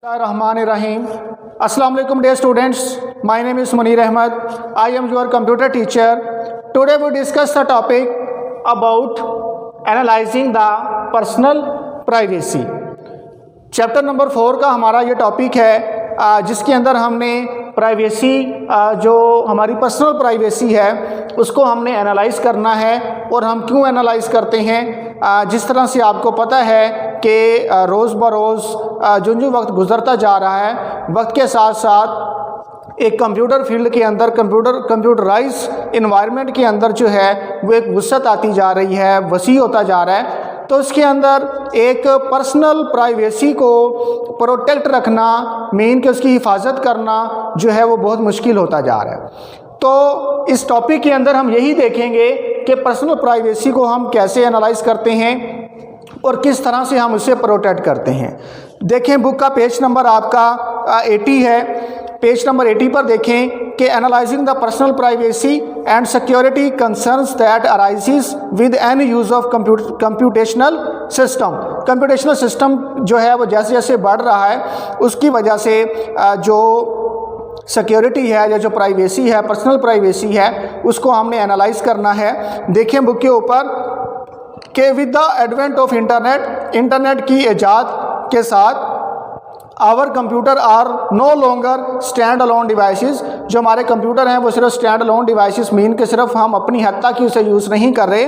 Rahim. Assalamu alaikum dear students. My name is Munir Ahmed. I am your computer teacher. Today we discuss the topic about analyzing the personal privacy. Chapter number 4 का हमारा ये topic है जिसके अंदर हमने privacy जो हमारी personal privacy है उसको हमने एनालाइज करना है। और हम क्यों एनालाइज करते हैं, जिस तरह से आपको पता है कि रोज़ बरोज़ जो वक्त गुज़रता जा रहा है, वक्त के साथ साथ एक कंप्यूटर फील्ड के अंदर कंप्यूटराइज इन्वायरमेंट के अंदर जो है वो एक वसअत आती जा रही है, वसी होता जा रहा है। तो उसके अंदर एक पर्सनल प्राइवेसी को प्रोटेक्ट रखना, मीन कि उसकी हिफाजत करना जो है वो बहुत मुश्किल होता जा रहा है। तो इस टॉपिक के अंदर हम यही देखेंगे कि पर्सनल प्राइवेसी को हम कैसे एनालाइज करते हैं और किस तरह से हम उसे प्रोटेक्ट करते हैं। देखें बुक का पेज नंबर आपका 80 है। पेज नंबर 80 पर देखें कि analysing the personal privacy and security concerns that arises with any use of computational system. Computational system जो है वो जैसे जैसे बढ़ रहा है उसकी वजह से जो सिक्योरिटी है या जो प्राइवेसी है, पर्सनल प्राइवेसी है, उसको हमने एनालाइज करना है। देखें बुक के ऊपर कि with the advent of internet की इजाद के साथ our computer are no longer stand alone devices. जो हमारे कंप्यूटर हैं वो सिर्फ स्टैंड अलोन डिवाइसेस, मीन कि सिर्फ हम अपनी हद तक ही उसे यूज़ नहीं कर रहे।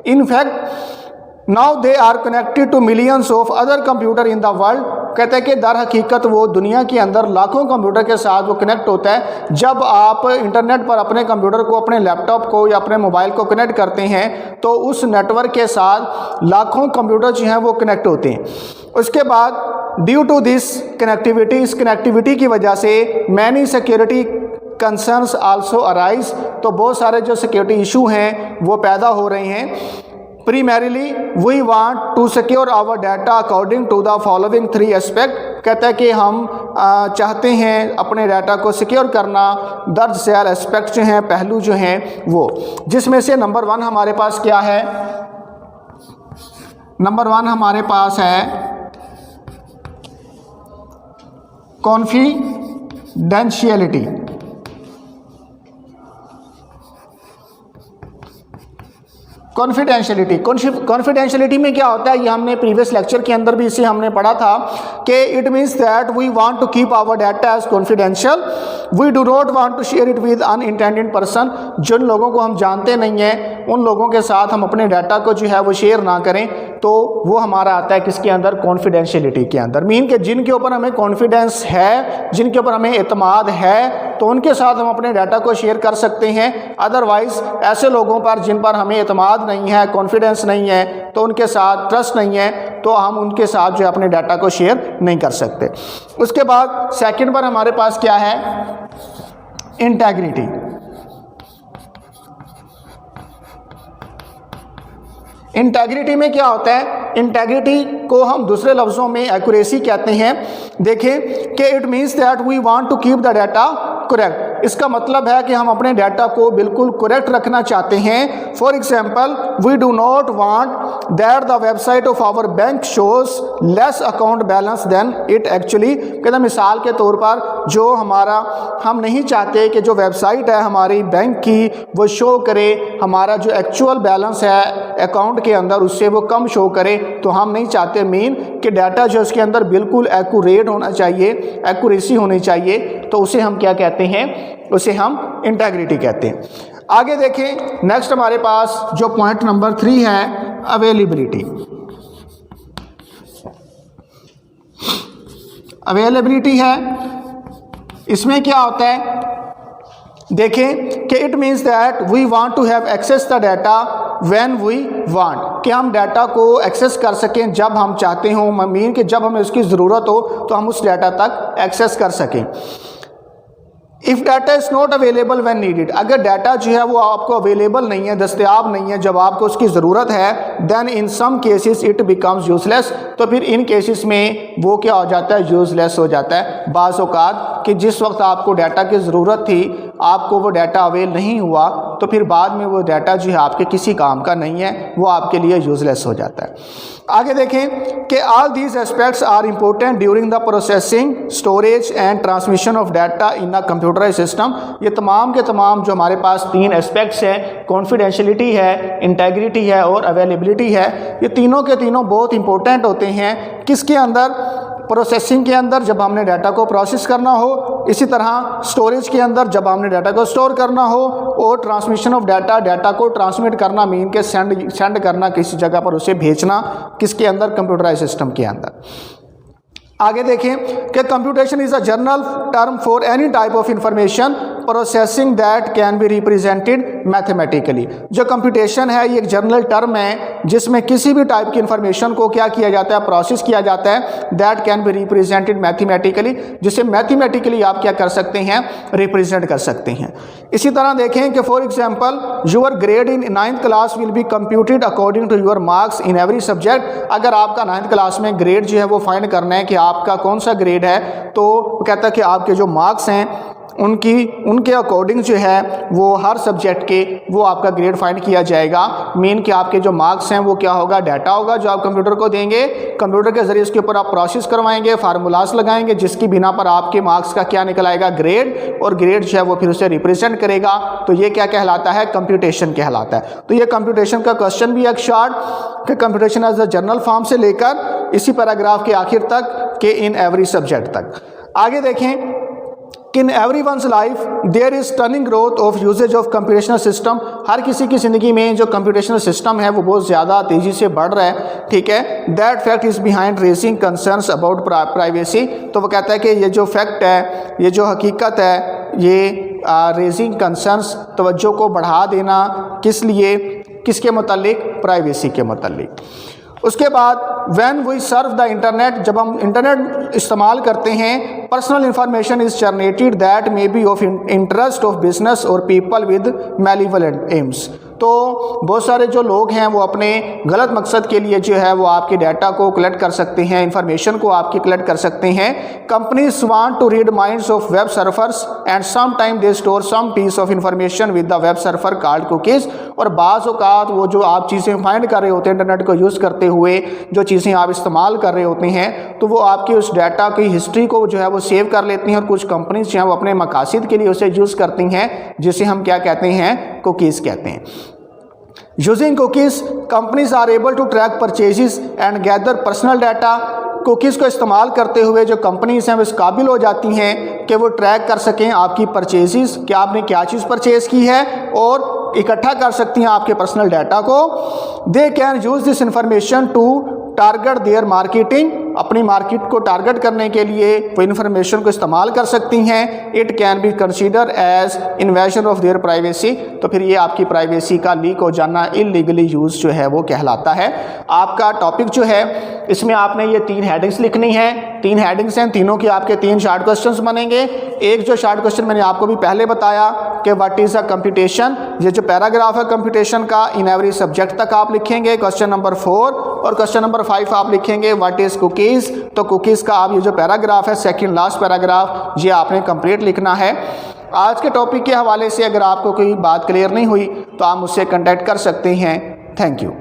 In fact now they are connected to millions of other computer in the world. कहते हैं कि दर हकीकत वो दुनिया के अंदर लाखों कंप्यूटर के साथ वो कनेक्ट होता है। जब आप इंटरनेट पर अपने कंप्यूटर को, अपने लैपटॉप को या अपने मोबाइल को कनेक्ट करते हैं तो उस नेटवर्क के साथ लाखों कंप्यूटर जो हैं वो कनेक्ट होते हैं। उसके बाद ड्यू टू दिस कनेक्टिविटी, इस कनेक्टिविटी की वजह से many security concerns also arise. तो बहुत सारे जो सिक्योरिटी इशू हैं वो पैदा हो रहे हैं। Primarily, we want to secure our data according to the following 3 aspect। कहता है कि हम चाहते हैं अपने डाटा को सिक्योर करना दर्ज सैल एस्पेक्ट जो हैं, पहलू जो हैं वो, जिसमें से नंबर 1 हमारे पास क्या है? नंबर 1 हमारे पास है कॉन्फिडेंशियलिटी। कॉन्फिडेंशियलिटी में क्या होता है, ये हमने प्रीवियस लेक्चर के अंदर भी इसे हमने पढ़ा था कि it means that we want to keep our data as confidential, we do not want to share it with unintended person. जिन लोगों को हम जानते नहीं हैं उन लोगों के साथ हम अपने डाटा को जो है वो शेयर ना करें। तो वो हमारा आता है किसके अंदर? कॉन्फिडेंशियलिटी के अंदर। मीन कि जिनके ऊपर हमें कॉन्फिडेंस है, जिनके ऊपर हमें एतमाद है, तो उनके साथ हम अपने डाटा को शेयर कर सकते हैं। अदरवाइज ऐसे लोगों पर जिन पर हमें एतमाद नहीं है, कॉन्फिडेंस नहीं है, तो उनके साथ ट्रस्ट नहीं है, तो हम उनके साथ जो अपने डाटा को शेयर नहीं कर सकते। उसके बाद सेकंड पर हमारे पास क्या है? इंटेग्रिटी। इंटेग्रिटी में क्या होता है? इंटेग्रिटी को हम दूसरे लफ्ज़ों में एक्यूरेसी कहते हैं। देखें कि it means that we want to keep the data correct. इसका मतलब है कि हम अपने डाटा को बिल्कुल करेक्ट रखना चाहते हैं। For example, we do not want that the website of our bank shows less account balance than it actually. कहते मिसाल के तौर पर जो हमारा, हम नहीं चाहते कि जो वेबसाइट है हमारी बैंक की वो शो करे हमारा जो एक्चुअल बैलेंस है अकाउंट के अंदर उससे वो कम शो करे। तो हम नहीं चाहते मीन कि डाटा जो उसके अंदर बिल्कुल एक्यूरेट होना चाहिए, एक्यूरेसी होनी चाहिए। तो उसे हम क्या कहते हैं? उसे हम इंटेग्रिटी कहते हैं। आगे देखें, नेक्स्ट हमारे पास जो पॉइंट नंबर 3 है, अवेलेबिलिटी। अवेलेबिलिटी है, इसमें क्या होता है? देखें कि it means that we want to have access the data when we want, कि हम डाटा को एक्सेस कर सकें जब हम चाहते हों। मीन कि जब हमें उसकी ज़रूरत हो तो हम उस डाटा तक एक्सेस कर सकें। If data is not available when needed, अगर डाटा जो है वो आपको अवेलेबल नहीं है, दस्तयाब नहीं है जब आपको उसकी ज़रूरत है, then in some cases it becomes useless. तो फिर इन केसेस में वो क्या हो जाता है? यूजलेस हो जाता है। बाज़ औक़ात कि जिस वक्त आपको डाटा की ज़रूरत थी आपको वो डाटा अवेल नहीं हुआ तो फिर बाद में वो डाटा जो है आपके किसी काम का नहीं है, वो आपके लिए यूजलेस हो जाता है। आगे देखें कि all these aspects are important during the processing, storage and transmission of data in a computerize system. ये तमाम के तमाम जो हमारे पास तीन एस्पेक्ट्स हैं, कॉन्फिडेंशियलिटी है, इंटेग्रिटी है और अवेलेबिलिटी है, ये तीनों के तीनों बहुत इंपॉर्टेंट होते हैं। किसके अंदर? प्रोसेसिंग के अंदर, जब हमने डाटा को प्रोसेस करना हो, इसी तरह स्टोरेज के अंदर जब हमने डाटा को स्टोर करना हो, और ट्रांसमिशन ऑफ डाटा को ट्रांसमिट करना मीन के सेंड करना, किसी जगह पर उसे भेजना, किसके अंदर? कंप्यूटराइज सिस्टम के अंदर। आगे देखें कि computation is a general term for any type of information processing that can be represented mathematically. जो कंप्यूटेशन है ये एक जनरल टर्म है जिसमें किसी भी टाइप की इंफॉर्मेशन को क्या किया जाता है? प्रोसेस किया जाता है। That can be represented mathematically, जिसे मैथमेटिकली आप क्या कर सकते हैं? रिप्रेजेंट कर सकते हैं। इसी तरह देखें कि for example your grade in 9th class will be computed according to your marks in every subject. अगर आपका 9th क्लास में ग्रेड जो है वो फाइंड करना है कि आपका कौन सा ग्रेड है, तो कहता है कि आपके जो मार्क्स हैं उनके अकॉर्डिंग जो है वो हर सब्जेक्ट के वो आपका ग्रेड फाइंड किया जाएगा। मीन कि आपके जो मार्क्स हैं वो क्या होगा? डाटा होगा जो आप कंप्यूटर को देंगे। कंप्यूटर के ज़रिए उसके ऊपर आप प्रोसेस करवाएंगे, फार्मूलाज लगाएंगे, जिसकी बिना पर आपके मार्क्स का क्या निकल आएगा? ग्रेड। और ग्रेड जो है वो फिर उसे रिप्रेजेंट करेगा। तो ये क्या कहलाता है? कंप्यूटेशन कहलाता है। तो ये कंप्यूटेशन का क्वेश्चन भी एक शॉर्ट कि computation as a general form से लेकर इसी पैराग्राफ के आखिर तक के इन एवरी सब्जेक्ट तक। आगे देखें कि in every one's life there is turning growth of usages of computational system. हर किसी की ज़िंदगी में जो कंप्यूटेशनल सिस्टम है वो बहुत ज़्यादा तेज़ी से बढ़ रहा है, ठीक है। That fact is behind raising concerns about privacy. तो वो कहता है कि ये जो फैक्ट है, ये जो हकीकत है, ये रेजिंग कंसर्न्स, तवज्जो को बढ़ा देना, किस लिए? किसके मुतालिक? प्राइवेसी के मुतालिक। उसके बाद when we surf the internet, जब हम इंटरनेट इस्तेमाल करते हैं, personal information is generated that may be of interest of business और पीपल विद मैलिवलेंट एम्स। तो बहुत सारे जो लोग हैं वो अपने गलत मकसद के लिए जो है वो आपके डाटा को कलेक्ट कर सकते हैं, इंफॉर्मेशन को आपकी कलेक्ट कर सकते हैं। Companies want to read minds of web surfers and some time they store some piece of information with the web surfer called cookies. और बाज़ औक़ात वो जो आप चीज़ें फाइंड कर रहे होते हैं इंटरनेट को यूज़ करते हुए, जो चीज़ें आप इस्तेमाल कर रहे होते हैं, तो वो आपकी उस डाटा की हिस्ट्री को जो है वो सेव कर लेती हैं। और कुछ कंपनीज जो हैं वो अपने मकासद के लिए उसे यूज़ करती हैं, जिसे हम क्या कहते हैं? कुकीज़ कहते हैं। Using cookies companies are able to track purchases and gather personal data. Cookies को इस्तेमाल करते हुए जो कंपनीज हैं वो इस काबिल हो जाती हैं कि वो ट्रैक कर सकें आपकी परचेजेस, कि आपने क्या चीज़ परचेज़ की है, और इकट्ठा कर सकती हैं आपके पर्सनल डाटा को। They can use this information to target their marketing. अपनी मार्केट को टारगेट करने के लिए वो इन्फॉर्मेशन को इस्तेमाल कर सकती हैं। It can be consider as invasion of their privacy. तो फिर ये आपकी प्राइवेसी का लीक हो जाना, इलीगली यूज़ जो है वो कहलाता है। आपका टॉपिक जो है इसमें आपने ये 3 हेडिंग्स लिखनी है। 3 हेडिंग्स हैं, तीनों के आपके 3 शॉर्ट क्वेश्चंस बनेंगे। एक जो शॉर्ट क्वेश्चन मैंने आपको भी पहले बताया कि व्हाट इज़ अ कंप्यूटेशन, ये जो पैराग्राफ है कंप्यूटेशन का इन एवरी सब्जेक्ट तक आप लिखेंगे। क्वेश्चन नंबर 4 और क्वेश्चन नंबर 5 आप लिखेंगे व्हाट इज़ कुकीज़। तो कुकीज़ का आप ये जो पैराग्राफ है, सेकंड लास्ट पैराग्राफ, ये आपने कंप्लीट लिखना है। आज के टॉपिक के हवाले से अगर आपको कोई बात क्लियर नहीं हुई तो आप मुझसे कांटेक्ट कर सकते हैं। Thank you.